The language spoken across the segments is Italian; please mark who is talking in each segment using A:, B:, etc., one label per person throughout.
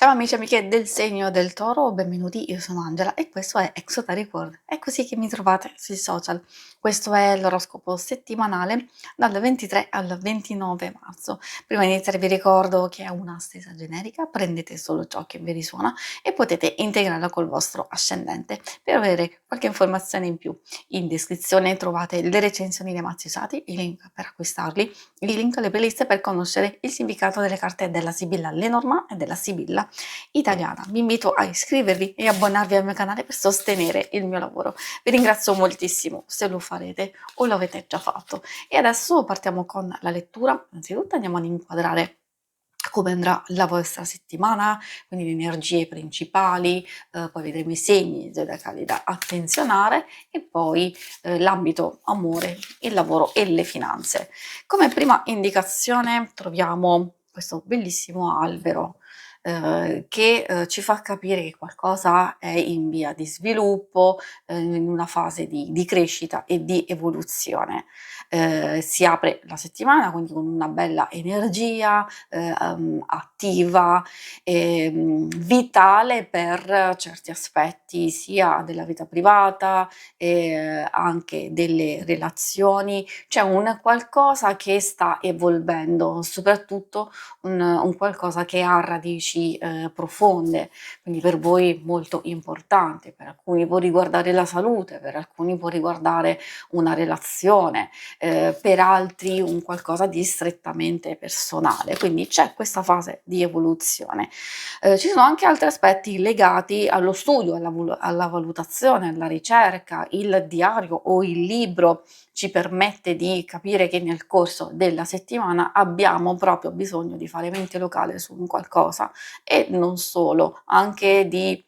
A: Ciao amici e amiche del segno del toro, benvenuti, io sono Angela e questo è Exoteric World. È così che mi trovate sui social. Questo è l'oroscopo settimanale dal 23 al 29 marzo. Prima di iniziare vi ricordo che è una stesa generica, prendete solo ciò che vi risuona e potete integrarla col vostro ascendente per avere qualche informazione in più. In descrizione trovate le recensioni dei mazzi usati, i link per acquistarli, il link alle playlist per conoscere il significato delle carte della Sibilla Lenormand e della Sibilla italiana. Vi invito a iscrivervi e abbonarvi al mio canale per sostenere il mio lavoro. Vi ringrazio moltissimo se lo farete o lo avete già fatto. E adesso partiamo con la lettura. Innanzitutto andiamo ad inquadrare come andrà la vostra settimana, quindi le energie principali, poi vedremo i segni zodiacali da attenzionare e poi l'ambito amore, il lavoro e le finanze. Come prima indicazione troviamo questo bellissimo albero che ci fa capire che qualcosa è in via di sviluppo, in una fase di crescita e di evoluzione. Si apre la settimana quindi con una bella energia, attiva, vitale per certi aspetti sia della vita privata, anche delle relazioni. C'è un qualcosa che sta evolvendo, soprattutto un qualcosa che ha radici profonde, quindi per voi molto importante, per alcuni può riguardare la salute, per alcuni può riguardare una relazione, per altri un qualcosa di strettamente personale, quindi c'è questa fase di evoluzione. Ci sono anche altri aspetti legati allo studio, alla valutazione, alla ricerca, il diario o il libro ci permette di capire che nel corso della settimana abbiamo proprio bisogno di fare mente locale su un qualcosa e non solo, anche di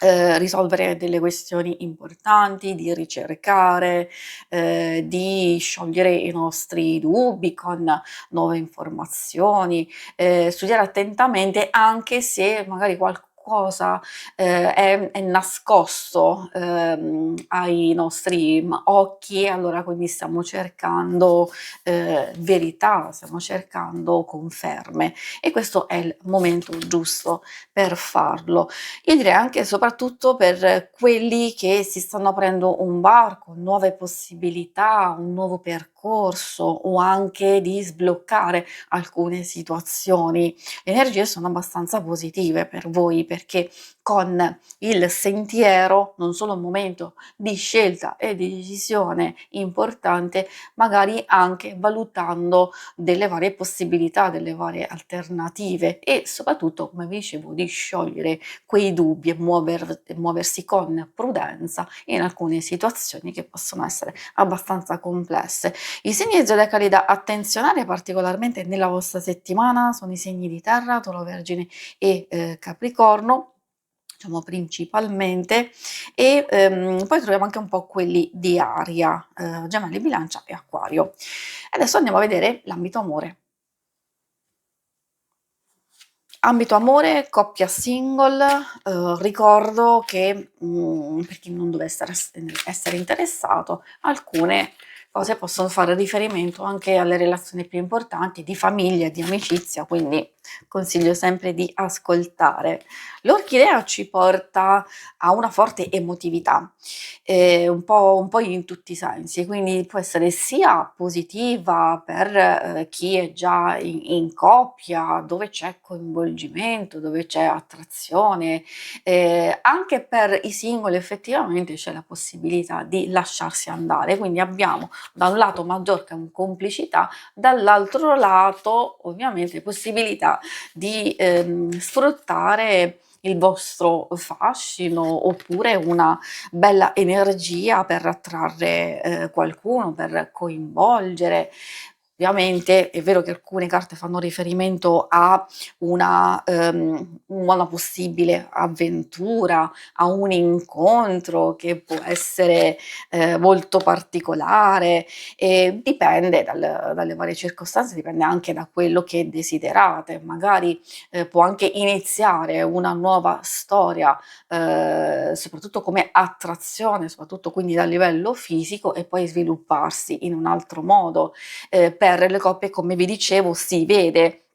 A: risolvere delle questioni importanti, di ricercare, di sciogliere i nostri dubbi con nuove informazioni, studiare attentamente anche se magari qualcosa è nascosto ai nostri occhi, allora quindi stiamo cercando verità, stiamo cercando conferme e questo è il momento giusto per farlo. Io direi anche e soprattutto per quelli che si stanno aprendo un varco, nuove possibilità, un nuovo percorso o anche di sbloccare alcune situazioni. Le energie sono abbastanza positive per voi perché con il sentiero non solo un momento di scelta e di decisione importante, magari anche valutando delle varie possibilità, delle varie alternative e soprattutto, come vi dicevo, di sciogliere quei dubbi e muoversi con prudenza in alcune situazioni che possono essere abbastanza complesse. I segni zodiacali da attenzionare particolarmente nella vostra settimana sono i segni di terra, Toro, Vergine e Capricorno, diciamo principalmente, e poi troviamo anche un po' quelli di aria, Gemelli, Bilancia e Acquario. Adesso andiamo a vedere l'ambito amore. Ambito amore, coppia single, ricordo che, per chi non dovesse essere interessato, alcune cose possono fare riferimento anche alle relazioni più importanti di famiglia e di amicizia, quindi consiglio sempre di ascoltare. L'orchidea ci porta a una forte emotività, un po' in tutti i sensi, quindi può essere sia positiva per, chi è già in coppia, dove c'è coinvolgimento, dove c'è attrazione, anche per i singoli effettivamente c'è la possibilità di lasciarsi andare, quindi abbiamo da un lato maggior complicità, dall'altro lato ovviamente possibilità di, sfruttare il vostro fascino oppure una bella energia per attrarre qualcuno, per coinvolgere. Ovviamente è vero che alcune carte fanno riferimento a una possibile avventura, a un incontro che può essere molto particolare e dipende dalle varie circostanze, dipende anche da quello che desiderate. Magari può anche iniziare una nuova storia soprattutto come attrazione, soprattutto quindi dal livello fisico e poi svilupparsi in un altro modo. Per le coppie, come vi dicevo, si vede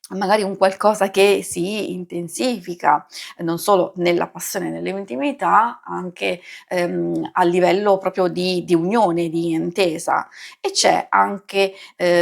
A: magari un qualcosa che si intensifica, non solo nella passione e nell'intimità, anche, a livello proprio di unione, di intesa. E c'è anche,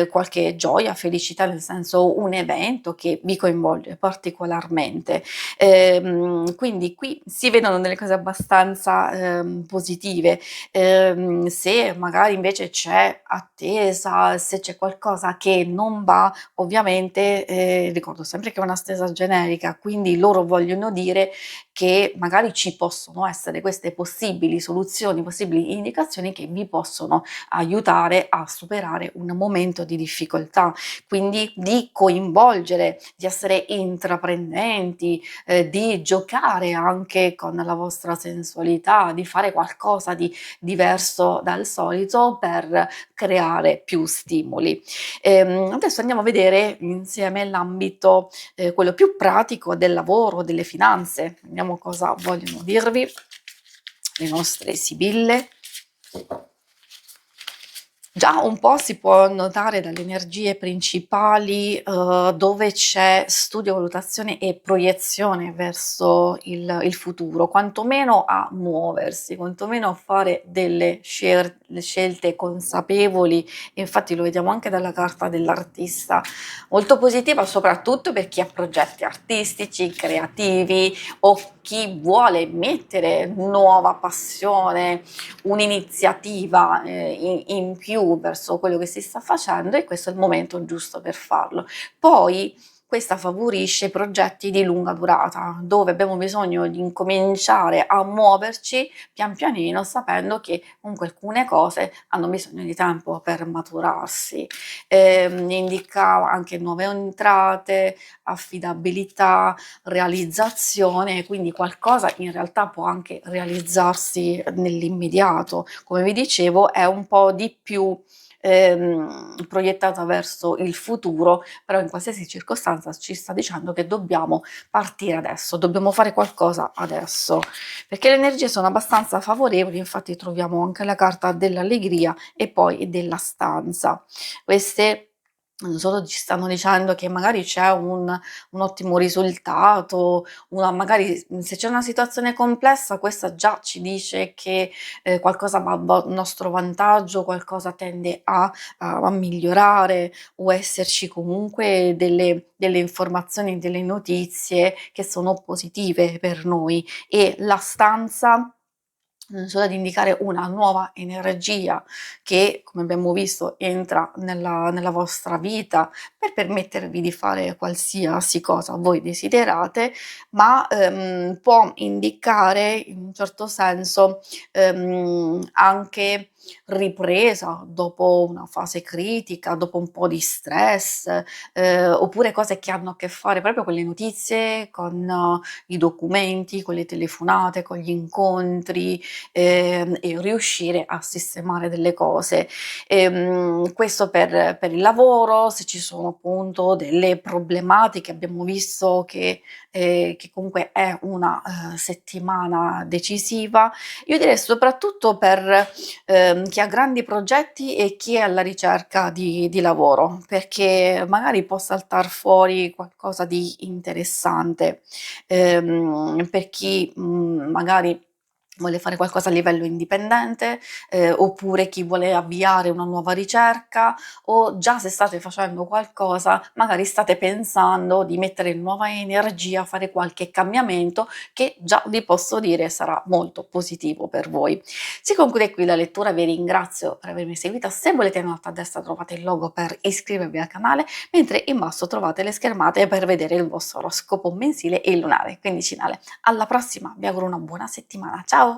A: qualche gioia, felicità, nel senso un evento che vi coinvolge particolarmente. Quindi qui si vedono delle cose abbastanza, positive. Se magari invece c'è attesa, se c'è qualcosa che non va, ovviamente, ricordo sempre che è una stesa generica, quindi loro vogliono dire che magari ci possono essere queste possibili soluzioni, possibili indicazioni che vi possono aiutare a superare un momento di difficoltà, quindi di coinvolgere, di essere intraprendenti, di giocare anche con la vostra sensualità, di fare qualcosa di diverso dal solito per creare più stimoli. Adesso andiamo a vedere insieme l'ambito, quello più pratico del lavoro, delle finanze. Vediamo cosa vogliono dirvi le nostre sibille. Già un po' si può notare dalle energie principali, dove c'è studio, valutazione e proiezione verso il futuro, quantomeno a muoversi, quantomeno a fare delle scelte consapevoli, e infatti lo vediamo anche dalla carta dell'artista, molto positiva soprattutto per chi ha progetti artistici, creativi o chi vuole mettere nuova passione, un'iniziativa, in più verso quello che si sta facendo, e questo è il momento giusto per farlo. Poi questa favorisce progetti di lunga durata, dove abbiamo bisogno di incominciare a muoverci pian pianino, sapendo che comunque alcune cose hanno bisogno di tempo per maturarsi. Indica anche nuove entrate, affidabilità, realizzazione, quindi qualcosa in realtà può anche realizzarsi nell'immediato. Come vi dicevo, è un po' di più, proiettata verso il futuro, però in qualsiasi circostanza ci sta dicendo che dobbiamo partire adesso, dobbiamo fare qualcosa adesso, perché le energie sono abbastanza favorevoli, infatti troviamo anche la carta dell'allegria e poi della stanza. Queste non solo ci stanno dicendo che magari c'è un ottimo risultato, una magari se c'è una situazione complessa, questa già ci dice che, qualcosa va a nostro vantaggio, qualcosa tende a migliorare, o esserci comunque delle informazioni, delle notizie che sono positive per noi. E la stanza non solo ad indicare una nuova energia che, come abbiamo visto, entra nella vostra vita per permettervi di fare qualsiasi cosa voi desiderate, ma, può indicare in un certo senso, anche ripresa dopo una fase critica, dopo un po' di stress, oppure cose che hanno a che fare proprio con le notizie, con i documenti, con le telefonate, con gli incontri, e riuscire a sistemare delle cose. Questo per il lavoro, se ci sono appunto delle problematiche, abbiamo visto che comunque è una, settimana decisiva. Io direi soprattutto per, chi ha grandi progetti e chi è alla ricerca di lavoro, perché magari può saltar fuori qualcosa di interessante. Per chi, magari vuole fare qualcosa a livello indipendente, oppure chi vuole avviare una nuova ricerca, o già se state facendo qualcosa, magari state pensando di mettere nuova energia, fare qualche cambiamento che già vi posso dire sarà molto positivo per voi. Si conclude qui la lettura, vi ringrazio per avermi seguita. Se volete in alto a destra trovate il logo per iscrivervi al canale, mentre in basso trovate le schermate per vedere il vostro oroscopo mensile e lunare, quindicinale. Alla prossima, vi auguro una buona settimana. Ciao!